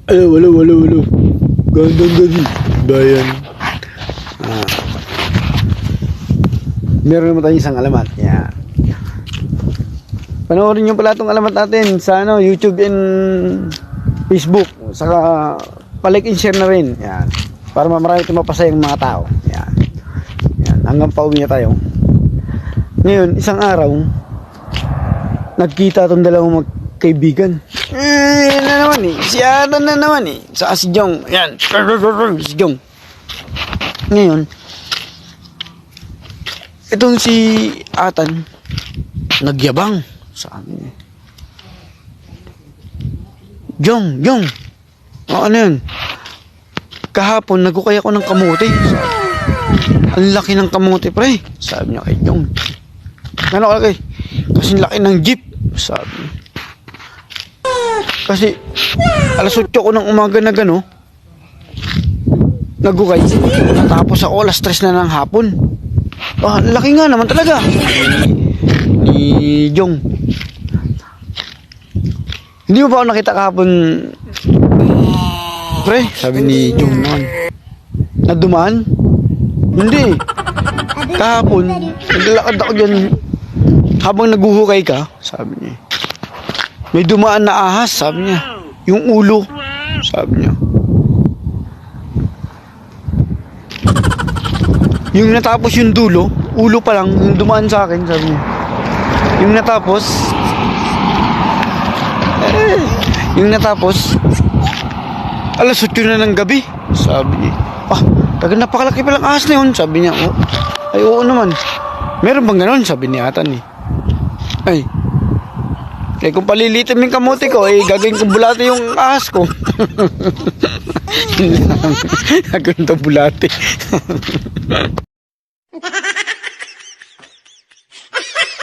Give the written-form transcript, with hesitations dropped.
Alo. Gandang gabi, bayan. Ah, meron naman tayong isang alamat. Yan. Panoorin nyo pala itong alamat natin sa YouTube and Facebook. Saka palike and share na rin. Yan. Para marami ito mapasayang mga tao. Yan. Hanggang pauwi na tayo. Ngayon, isang araw, nagkita itong dalawang magkaibigan. Yan na naman eh. Si Atan na naman eh. Saka si Jong. Yan. Si Jong. Ngayon, itong si Atan, nagyabang sa amin. Jong. O ano yun? Kahapon, nagukay ako ng kamote. Ang laki ng kamote, pre. Sabi niya kay Jong. Ano ka laki? Kasi laki ng jeep. Sabi niya. Kasi alas 8 ko ng umaga na gano, nagukay. Natapos ako alas 3 na ng hapon. Laki nga naman talaga. Ni Jong. Hindi mo ba ako nakita kahapon, pre? Sabi ni Jong naman. Nadumaan? Hindi. Kahapon, naglalakad ako dyan habang naguhukay ka, sabi niya. May dumaan na ahas, sabi niya. Yung ulo, sabi niya. Yung natapos yung dulo, ulo pa lang, yung dumaan sa akin, sabi niya. Yung natapos, alas 8 na ng gabi, sabi niya. Napakalaki palang ahas na yun, sabi niya. Ay, oo naman. Meron bang ganon, sabi ni Atan eh. Kaya kung palilitin yung kamote ko, gagawin kong bulate yung ahas ko. Gagawin to bulate.